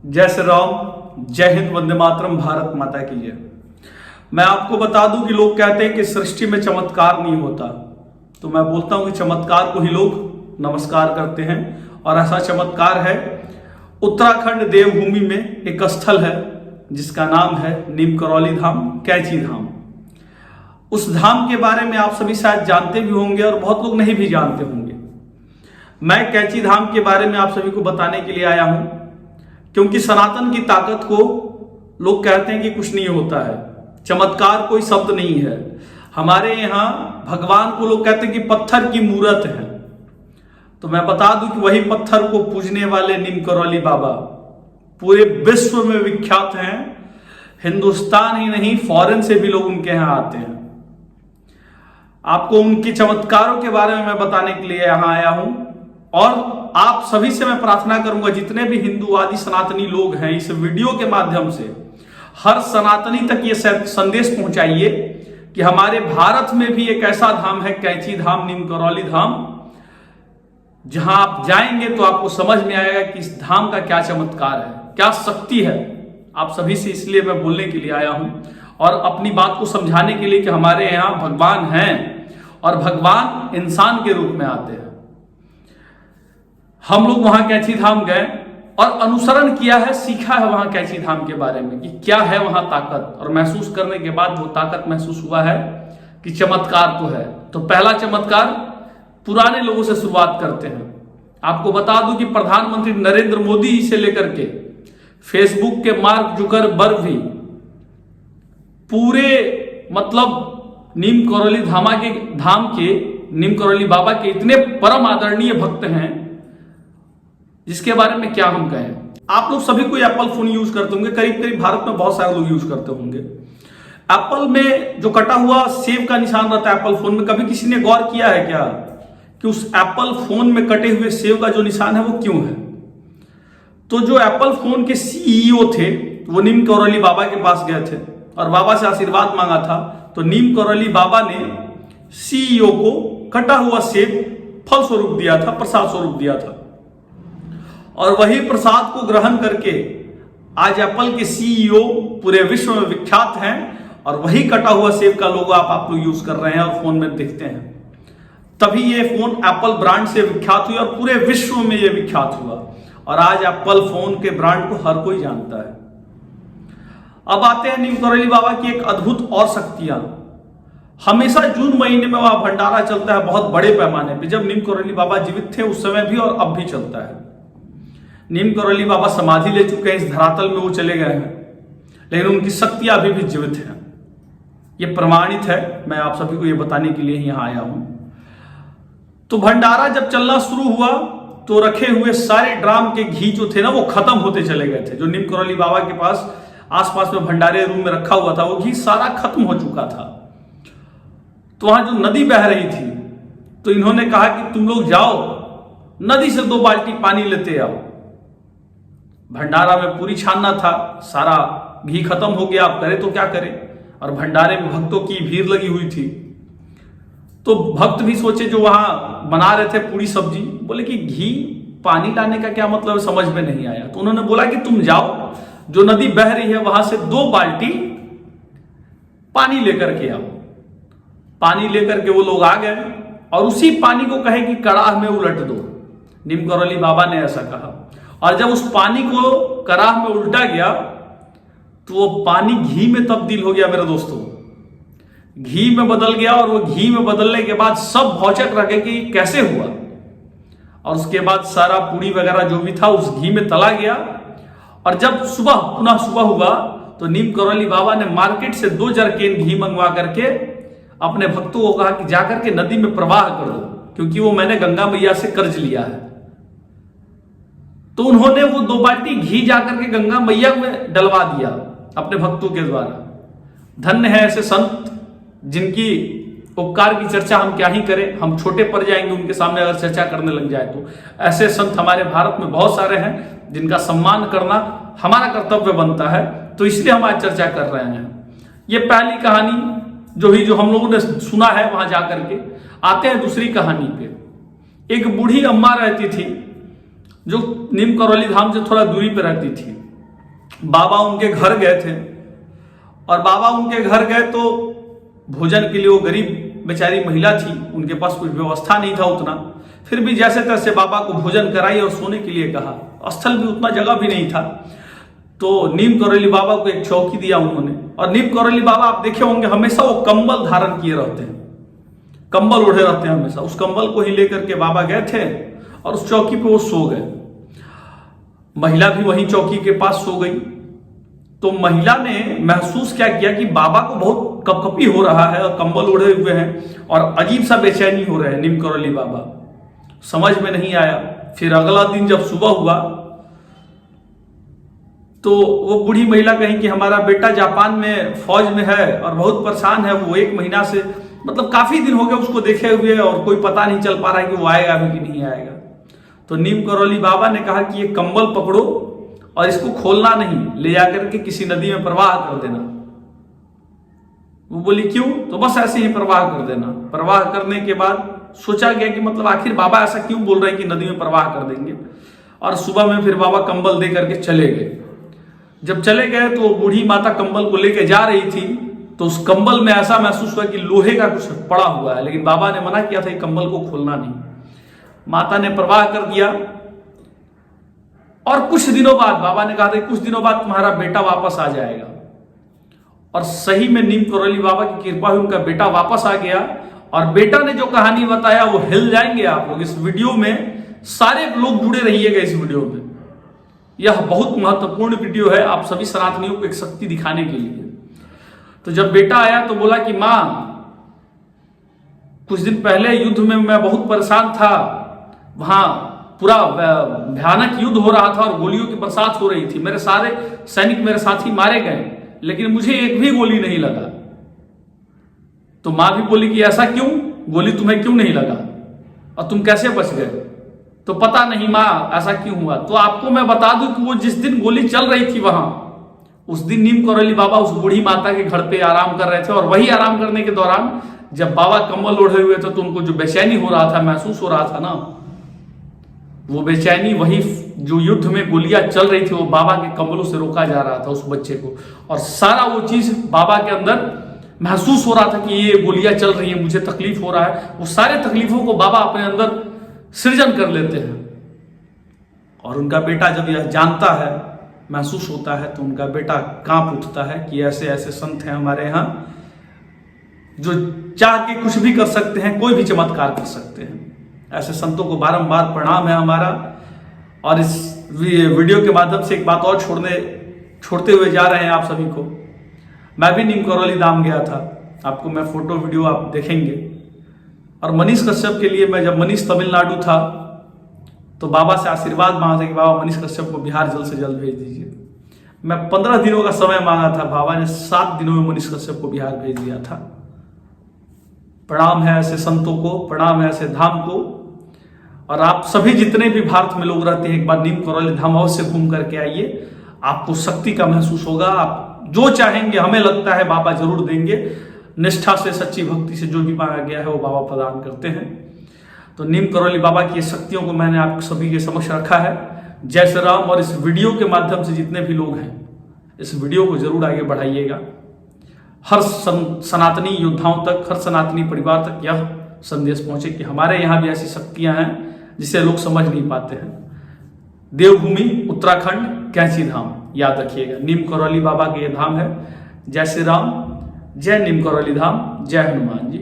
जय श्री राम, जय हिंद, वंदे मातरम, भारत माता की जय। मैं आपको बता दूं कि लोग कहते हैं कि सृष्टि में चमत्कार नहीं होता, तो मैं बोलता हूं कि चमत्कार को ही लोग नमस्कार करते हैं। और ऐसा चमत्कार है, उत्तराखंड देवभूमि में एक स्थल है जिसका नाम है नीम करौली धाम, कैंची धाम। उस धाम के बारे में आप सभी शायद जानते भी होंगे और बहुत लोग नहीं भी जानते होंगे। मैं कैंची धाम के बारे में आप सभी को बताने के लिए आया हूं, क्योंकि सनातन की ताकत को लोग कहते हैं कि कुछ नहीं होता है, चमत्कार कोई शब्द नहीं है। हमारे यहाँ भगवान को लोग कहते हैं कि पत्थर की मूरत है। तो मैं बता दूं कि वही पत्थर को पूजने वाले नीम करौली बाबा पूरे विश्व में विख्यात हैं। हिंदुस्तान ही नहीं, फॉरेन से भी लोग उनके यहाँ आते हैं। आपको उनके चमत्कारों के बारे में मैं बताने के लिए यहाँ आया हूं। और आप सभी से मैं प्रार्थना करूंगा, जितने भी हिंदूवादी सनातनी लोग हैं, इस वीडियो के माध्यम से हर सनातनी तक ये संदेश पहुंचाइए कि हमारे भारत में भी एक ऐसा धाम है, कैंची धाम, नीम करौली धाम, जहां आप जाएंगे तो आपको समझ में आएगा कि इस धाम का क्या चमत्कार है, क्या शक्ति है। आप सभी से इसलिए मैं बोलने के लिए आया हूं और अपनी बात को समझाने के लिए कि हमारे यहाँ भगवान हैं और भगवान इंसान के रूप में आते हैं। हम लोग वहां कैंची धाम गए और अनुसरण किया है, सीखा है वहां कैंची धाम के बारे में कि क्या है वहां ताकत, और महसूस करने के बाद वो ताकत महसूस हुआ है कि चमत्कार तो है। तो पहला चमत्कार पुराने लोगों से शुरुआत करते हैं। आपको बता दूं कि प्रधानमंत्री नरेंद्र मोदी जी से लेकर के फेसबुक के मार्क जुकरबर्ग भी पूरे नीम करौली धाम के नीम करौली बाबा के इतने परम आदरणीय भक्त हैं, जिसके बारे में क्या हम कहें। आप लोग सभी कोई एप्पल फोन यूज करते होंगे, करीब करीब भारत में बहुत सारे लोग यूज करते होंगे। एप्पल में जो कटा हुआ सेब का निशान रहता है एप्पल फोन में, कभी किसी ने गौर किया है क्या कि उस एप्पल फोन में कटे हुए सेब का जो निशान है वो क्यों है? तो जो एप्पल फोन के सीईओ थे वो नीम करौली बाबा के पास गए थे और बाबा से आशीर्वाद मांगा था। तो नीम करौली बाबा ने सीईओ को कटा हुआ सेब फल स्वरूप दिया था, प्रसाद स्वरूप दिया था। और वही प्रसाद को ग्रहण करके आज एप्पल के सीईओ पूरे विश्व में विख्यात हैं और वही कटा हुआ सेब का लोगो आप लोग यूज कर रहे हैं और फोन में देखते हैं। तभी ये फोन एप्पल ब्रांड से विख्यात हुई और पूरे विश्व में ये विख्यात हुआ और आज एप्पल फोन के ब्रांड को हर कोई जानता है। अब आते हैं नीम करौली बाबा की एक अद्भुत और शक्तियां। हमेशा जून महीने में वहां भंडारा चलता है बहुत बड़े पैमाने पे। जब नीम करौली बाबा जीवित थे उस समय भी और अब भी चलता है। नीम करौली बाबा समाधि ले चुके हैं, इस धरातल में वो चले गए हैं, लेकिन उनकी शक्तियां अभी भी जीवित हैं। ये प्रमाणित है, मैं आप सभी को ये बताने के लिए यहां आया हूं। तो भंडारा जब चलना शुरू हुआ तो रखे हुए सारे ड्राम के घी जो थे ना वो खत्म होते चले गए थे। जो नीम करौली बाबा के पास आसपास में भंडारे रूम में रखा हुआ था वो घी सारा खत्म हो चुका था। तो वहां जो नदी बह रही थी तो इन्होंने कहा कि तुम लोग जाओ नदी से 2 बाल्टी पानी लेते आओ। भंडारा में पूरी छानना था, सारा घी खत्म हो गया, अब करे तो क्या करें। और भंडारे में भक्तों की भीड़ लगी हुई थी। तो भक्त भी सोचे जो वहां बना रहे थे पूरी सब्जी, बोले कि घी पानी लाने का क्या मतलब, समझ में नहीं आया। तो उन्होंने बोला कि तुम जाओ जो नदी बह रही है वहां से 2 बाल्टी पानी लेकर के आओ। पानी लेकर के वो लोग आ गए और उसी पानी को कहे कि कड़ाह में उलट दो। नीम करौली बाबा ने ऐसा कहा और जब उस पानी को कड़ाह में उल्टा गया तो वो पानी घी में तब्दील हो गया। मेरे दोस्तों, घी में बदल गया और वो घी में बदलने के बाद सब भौचक रखे कि कैसे हुआ। और उसके बाद सारा पूरी वगैरह जो भी था उस घी में तला गया। और जब पुनः सुबह हुआ तो नीम करौली बाबा ने मार्केट से 2 जरकेन घी मंगवा करके अपने भक्तों को कहा कि जाकर के नदी में प्रवाह कर दो, क्योंकि वो मैंने गंगा मैया से कर्ज लिया है। तो उन्होंने वो 2 बाल्टी घी जाकर के गंगा मैया में डलवा दिया अपने भक्तों के द्वारा। धन्य है ऐसे संत जिनकी उपकार की चर्चा हम क्या ही करें, हम छोटे पड़ जाएंगे उनके सामने अगर चर्चा करने लग जाए तो। ऐसे संत हमारे भारत में बहुत सारे हैं जिनका सम्मान करना हमारा कर्तव्य बनता है, तो इसलिए हम आज चर्चा कर रहे हैं। ये पहली कहानी जो हम लोगों ने सुना है वहां जाकर के। आते हैं दूसरी कहानी पे। एक बूढ़ी अम्मा रहती थी जो नीम करौली धाम से थोड़ा दूरी पर रहती थी। बाबा उनके घर गए थे, और बाबा उनके घर गए तो भोजन के लिए, वो गरीब बेचारी महिला थी, उनके पास कुछ व्यवस्था नहीं था उतना, फिर भी जैसे तैसे बाबा को भोजन कराई और सोने के लिए कहा। स्थल भी उतना जगह भी नहीं था, तो नीम करौली बाबा को एक चौकी दिया उन्होंने। और नीम करौली बाबा आप देखे होंगे हमेशा वो कंबल धारण किए रहते हैं, कंबल ओढ़े रहते हैं हमेशा। उस कंबल को ही लेकर के बाबा गए थे और उस चौकी पे वो सो गए। महिला भी वहीं चौकी के पास सो गई। तो महिला ने महसूस क्या किया कि बाबा को बहुत कपकपी हो रहा है और कंबल ओढ़े हुए हैं और अजीब सा बेचैनी हो रहे हैं नीम करौली बाबा। समझ में नहीं आया। फिर अगला दिन जब सुबह हुआ तो वो बूढ़ी महिला कही कि हमारा बेटा जापान में फौज में है और बहुत परेशान है, वो 1 महीना से, मतलब काफी दिन हो गए उसको देखे हुए, और कोई पता नहीं चल पा रहा है कि वो आएगा भी कि नहीं आएगा। तो नीम करौली बाबा ने कहा कि ये कंबल पकड़ो और इसको खोलना नहीं, ले जाकर के किसी नदी में प्रवाह कर देना। वो बोली क्यों? तो बस ऐसे ही प्रवाह कर देना। प्रवाह करने के बाद सोचा गया कि मतलब आखिर बाबा ऐसा क्यों बोल रहे हैं कि नदी में प्रवाह कर देंगे। और सुबह में फिर बाबा कंबल दे करके चले गए। जब चले गए तो बूढ़ी माता कंबल को लेकर जा रही थी, तो उस कंबल में ऐसा महसूस हुआ कि लोहे का कुछ पड़ा हुआ है, लेकिन बाबा ने मना किया था कि कंबल को खोलना नहीं। माता ने प्रवाह कर दिया और कुछ दिनों बाद बाबा ने कहा था कुछ दिनों बाद तुम्हारा बेटा वापस आ जाएगा। और सही में नीम करौली बाबा की कृपा हुई, उनका बेटा वापस आ गया। और बेटा ने जो कहानी बताया वो हिल जाएंगे आप लोग। इस वीडियो में सारे लोग जुड़े रहिएगा इस वीडियो में। यह बहुत महत्वपूर्ण वीडियो है आप सभी सनातनियों को एक शक्ति दिखाने के लिए। तो जब बेटा आया तो बोला कि मां, कुछ दिन पहले युद्ध में मैं बहुत परेशान था, वहां पूरा भयानक युद्ध हो रहा था और गोलियों की बरसात हो रही थी, मेरे सारे सैनिक मेरे साथी मारे गए, लेकिन मुझे एक भी गोली नहीं लगा। तो मां भी बोली कि ऐसा क्यों, गोली तुम्हें क्यों नहीं लगा और तुम कैसे बच गए? तो पता नहीं मां ऐसा क्यों हुआ। तो आपको मैं बता दूं कि वो जिस दिन गोली चल रही थी वहां, उस दिन नीम करौली बाबा उस बूढ़ी माता के घर पे आराम कर रहे थे। और वही आराम करने के दौरान जब बाबा कंबल ओढ़े हुए थे तो उनको जो बेचैनी हो रहा था, महसूस हो रहा था ना, वो बेचैनी वही जो युद्ध में गोलियां चल रही थी वो बाबा के कंबलों से रोका जा रहा था उस बच्चे को। और सारा वो चीज बाबा के अंदर महसूस हो रहा था कि ये गोलियां चल रही है, मुझे तकलीफ हो रहा है। वो सारे तकलीफों को बाबा अपने अंदर सृजन कर लेते हैं। और उनका बेटा जब यह जानता है, महसूस होता है, तो उनका बेटा कांप उठता है कि ऐसे ऐसे संत हैं हमारे यहाँ जो चाह के कुछ भी कर सकते हैं, कोई भी चमत्कार कर सकते हैं। ऐसे संतों को बारंबार प्रणाम है हमारा। और इस वीडियो के माध्यम से एक बात और छोड़ते हुए जा रहे हैं आप सभी को। मैं भी नीम करौली धाम गया था, आपको मैं फोटो वीडियो आप देखेंगे। और मनीष कश्यप के लिए मैं जब मनीष तमिलनाडु था तो बाबा से आशीर्वाद मांगा था कि बाबा मनीष कश्यप को बिहार जल्द से जल्द भेज दीजिए। मैं 15 दिनों का समय मांगा था, बाबा ने 7 दिनों में मनीष कश्यप को बिहार भेज दिया था। प्रणाम है ऐसे संतों को, प्रणाम है ऐसे धाम को। और आप सभी जितने भी भारत में लोग रहते हैं, एक बार नीम करौली धाम अवश्य घूम करके आइए, आपको शक्ति का महसूस होगा। आप जो चाहेंगे हमें लगता है बाबा जरूर देंगे। निष्ठा से, सच्ची भक्ति से जो भी मांगा गया है वो बाबा प्रदान करते हैं। तो नीम करौली बाबा की शक्तियों को मैंने आप सभी के समक्ष रखा है। जय श्री राम। और इस वीडियो के माध्यम से जितने भी लोग हैं, इस वीडियो को जरूर आगे बढ़ाइएगा। हर सनातनी योद्धाओं तक, हर सनातनी परिवार तक यह संदेश पहुंचे कि हमारे यहाँ भी ऐसी शक्तियां हैं जिसे लोग समझ नहीं पाते हैं। देवभूमि उत्तराखंड कैंची धाम, याद रखिएगा, नीम करौली बाबा के ये धाम है। जय श्री राम, जय नीम करौली धाम, जय हनुमान जी।